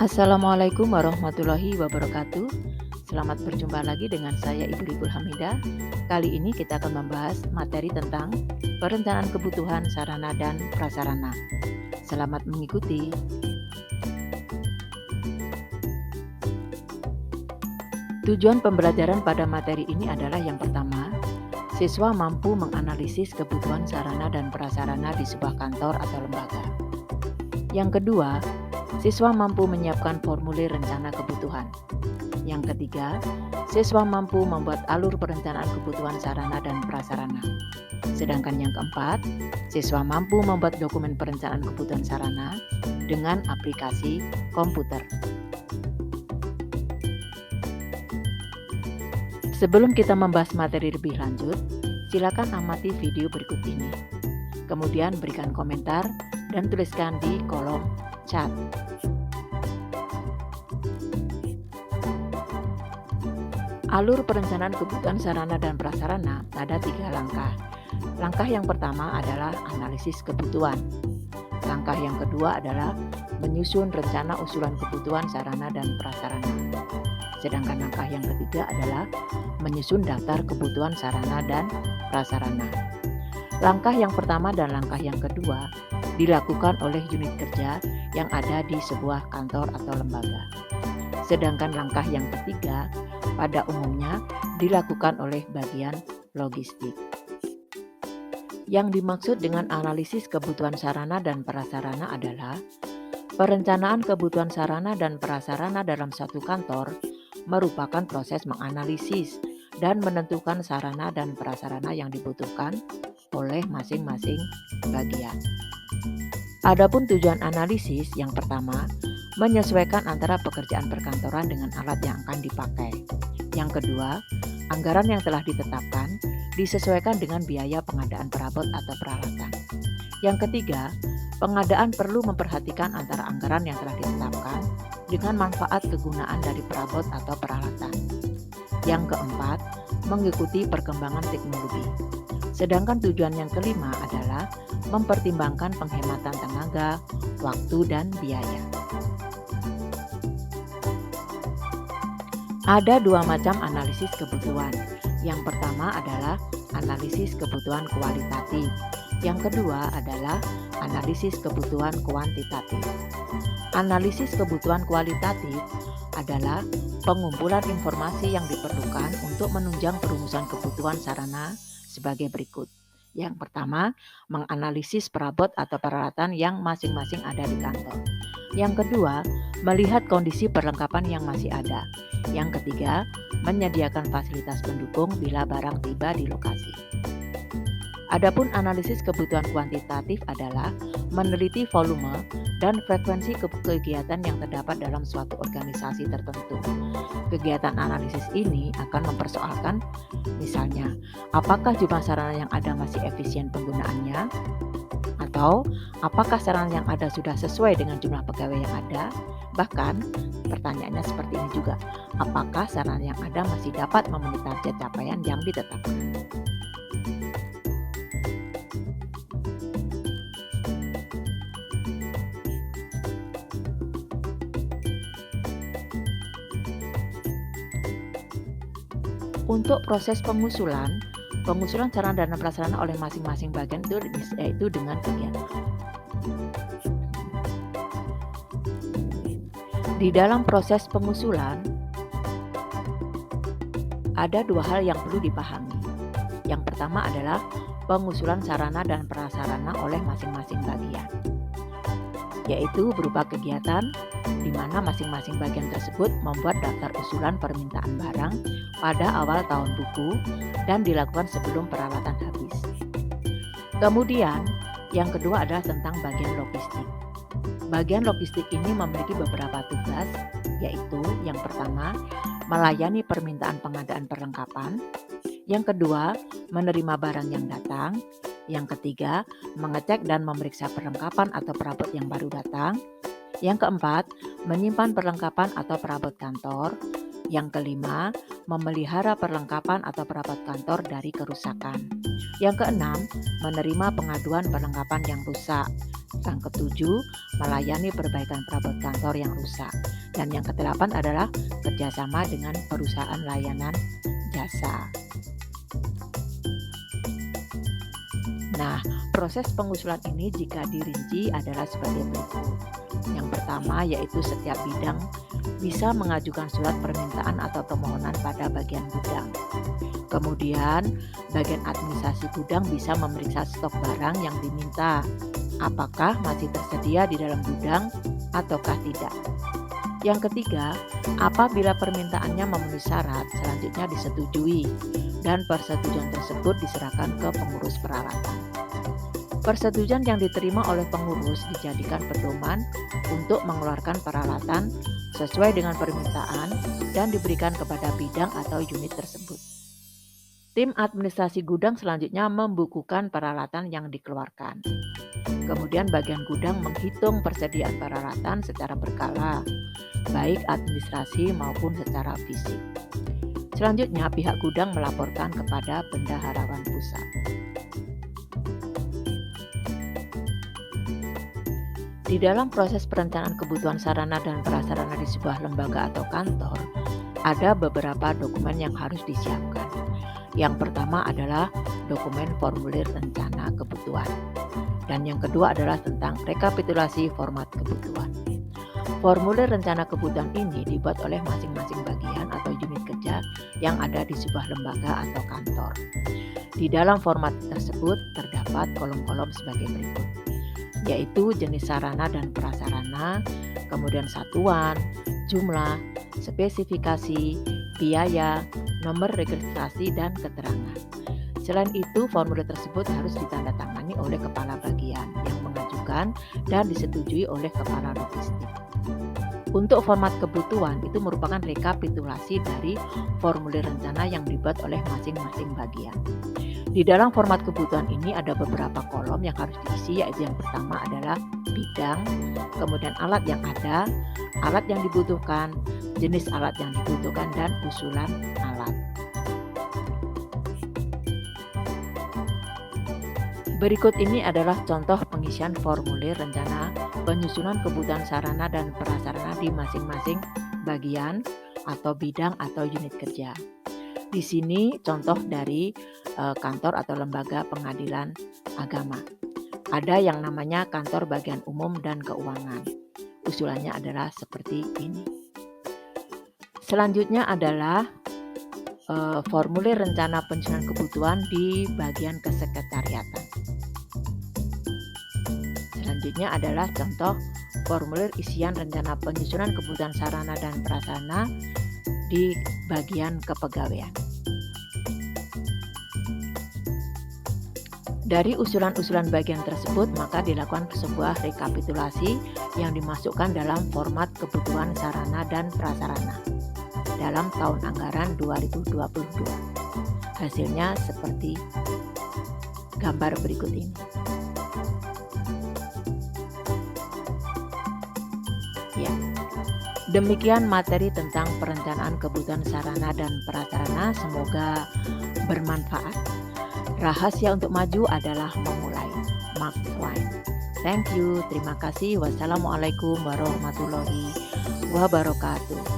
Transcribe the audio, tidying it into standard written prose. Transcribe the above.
Assalamualaikum warahmatullahi wabarakatuh. Selamat berjumpa lagi dengan saya Ibu Rikul Hamidah. Kali ini kita akan membahas materi tentang perencanaan kebutuhan sarana dan prasarana. Selamat mengikuti. Tujuan pembelajaran pada materi ini adalah yang pertama, siswa mampu menganalisis kebutuhan sarana dan prasarana di sebuah kantor atau lembaga. Yang kedua, siswa mampu menyiapkan formulir rencana kebutuhan. Yang ketiga, siswa mampu membuat alur perencanaan kebutuhan sarana dan prasarana. Sedangkan yang keempat, siswa mampu membuat dokumen perencanaan kebutuhan sarana dengan aplikasi komputer. Sebelum kita membahas materi lebih lanjut, silakan amati video berikut ini. Kemudian berikan komentar dan tuliskan di kolom chat. Alur perencanaan kebutuhan sarana dan prasarana ada 3 langkah. Langkah yang pertama adalah analisis kebutuhan. Langkah yang kedua adalah menyusun rencana usulan kebutuhan sarana dan prasarana. Sedangkan langkah yang ketiga adalah menyusun daftar kebutuhan sarana dan prasarana. Langkah yang pertama dan langkah yang kedua dilakukan oleh unit kerja yang ada di sebuah kantor atau lembaga. Sedangkan langkah yang ketiga pada umumnya dilakukan oleh bagian logistik. Yang dimaksud dengan analisis kebutuhan sarana dan prasarana adalah perencanaan kebutuhan sarana dan prasarana dalam satu kantor merupakan proses menganalisis dan menentukan sarana dan prasarana yang dibutuhkan oleh masing-masing bagian. Adapun tujuan analisis yang pertama, menyesuaikan antara pekerjaan perkantoran dengan alat yang akan dipakai. Yang kedua, anggaran yang telah ditetapkan disesuaikan dengan biaya pengadaan perabot atau peralatan. Yang ketiga, pengadaan perlu memperhatikan antara anggaran yang telah ditetapkan dengan manfaat kegunaan dari perabot atau peralatan. Yang keempat, mengikuti perkembangan teknologi. Sedangkan tujuan yang kelima adalah mempertimbangkan penghematan tenaga, waktu, dan biaya. Ada 2 macam analisis kebutuhan. Yang pertama adalah analisis kebutuhan kualitatif. Yang kedua adalah analisis kebutuhan kuantitatif. Analisis kebutuhan kualitatif adalah pengumpulan informasi yang diperlukan untuk menunjang perumusan kebutuhan sarana sebagai berikut. Yang pertama, menganalisis perabot atau peralatan yang masing-masing ada di kantor. Yang kedua, melihat kondisi perlengkapan yang masih ada. Yang ketiga, menyediakan fasilitas pendukung bila barang tiba di lokasi. Adapun analisis kebutuhan kuantitatif adalah meneliti volume dan frekuensi kegiatan yang terdapat dalam suatu organisasi tertentu. Kegiatan analisis ini akan mempersoalkan misalnya, apakah jumlah sarana yang ada masih efisien penggunaannya? Atau apakah sarana yang ada sudah sesuai dengan jumlah pegawai yang ada? Bahkan pertanyaannya seperti ini juga, apakah sarana yang ada masih dapat memenuhi target capaian yang ditetapkan? Untuk proses pengusulan sarana dan prasarana oleh masing-masing bagian itu dengan kegiatan. Di dalam proses pengusulan ada 2 hal yang perlu dipahami. Yang pertama adalah pengusulan sarana dan prasarana oleh masing-masing bagian, yaitu berupa kegiatan di mana masing-masing bagian tersebut membuat daftar usulan permintaan barang pada awal tahun buku dan dilakukan sebelum peralatan habis. Kemudian, yang kedua adalah tentang bagian logistik. Bagian logistik ini memiliki beberapa tugas, yaitu yang pertama, melayani permintaan pengadaan perlengkapan. Yang kedua, menerima barang yang datang. Yang ketiga, mengecek dan memeriksa perlengkapan atau perabot yang baru datang. Yang keempat, menyimpan perlengkapan atau perabot kantor. Yang kelima, memelihara perlengkapan atau perabot kantor dari kerusakan. Yang keenam, menerima pengaduan perlengkapan yang rusak. Yang ketujuh, melayani perbaikan perabot kantor yang rusak. Dan yang kedelapan adalah kerjasama dengan perusahaan layanan jasa. Nah, proses pengusulan ini jika dirinci adalah sebagai berikut. Yang pertama yaitu setiap bidang bisa mengajukan surat permintaan atau permohonan pada bagian gudang. Kemudian, bagian administrasi gudang bisa memeriksa stok barang yang diminta, apakah masih tersedia di dalam gudang ataukah tidak. Yang ketiga, apabila permintaannya memenuhi syarat, selanjutnya disetujui dan persetujuan tersebut diserahkan ke pengurus peralatan. Persetujuan yang diterima oleh pengurus dijadikan pedoman untuk mengeluarkan peralatan sesuai dengan permintaan dan diberikan kepada bidang atau unit tersebut. Tim administrasi gudang selanjutnya membukukan peralatan yang dikeluarkan. Kemudian bagian gudang menghitung persediaan peralatan secara berkala, baik administrasi maupun secara fisik. Selanjutnya pihak gudang melaporkan kepada bendaharawan pusat. Di dalam proses perencanaan kebutuhan sarana dan prasarana di sebuah lembaga atau kantor, ada beberapa dokumen yang harus disiapkan. Yang pertama adalah dokumen formulir rencana kebutuhan. Dan yang kedua adalah tentang rekapitulasi format kebutuhan. Formulir rencana kebutuhan ini dibuat oleh masing-masing bagian atau unit kerja yang ada di sebuah lembaga atau kantor. Di dalam format tersebut terdapat kolom-kolom sebagai berikut, yaitu jenis sarana dan prasarana, kemudian satuan, jumlah, spesifikasi, biaya, nomor registrasi, dan keterangan. Selain itu, formulir tersebut harus ditandatangani oleh kepala bagian yang mengajukan dan disetujui oleh kepala logistik. Untuk format kebutuhan itu merupakan rekapitulasi dari formulir rencana yang dibuat oleh masing-masing bagian. Di dalam format kebutuhan ini ada beberapa kolom yang harus diisi, yaitu yang pertama adalah bidang, kemudian alat yang ada, alat yang dibutuhkan, jenis alat yang dibutuhkan, dan usulan alat. Berikut ini adalah contoh pengisian formulir rencana penyusunan kebutuhan sarana dan prasarana di masing-masing bagian atau bidang atau unit kerja. Di sini contoh dari kantor atau lembaga pengadilan agama. Ada yang namanya kantor bagian umum dan keuangan. Usulannya adalah seperti ini. Selanjutnya adalah formulir rencana penyusunan kebutuhan di bagian kesekretariatan. Selanjutnya adalah contoh formulir isian rencana penyusunan kebutuhan sarana dan prasarana di bagian kepegawaian. Dari usulan-usulan bagian tersebut, maka dilakukan sebuah rekapitulasi yang dimasukkan dalam format kebutuhan sarana dan prasarana dalam tahun anggaran 2022. Hasilnya seperti gambar berikut ini. Ya. Demikian materi tentang perencanaan kebutuhan sarana dan prasarana, semoga bermanfaat. Rahasia untuk maju adalah memulai. Mark Twain. Thank you, terima kasih. Wassalamualaikum warahmatullahi wabarakatuh.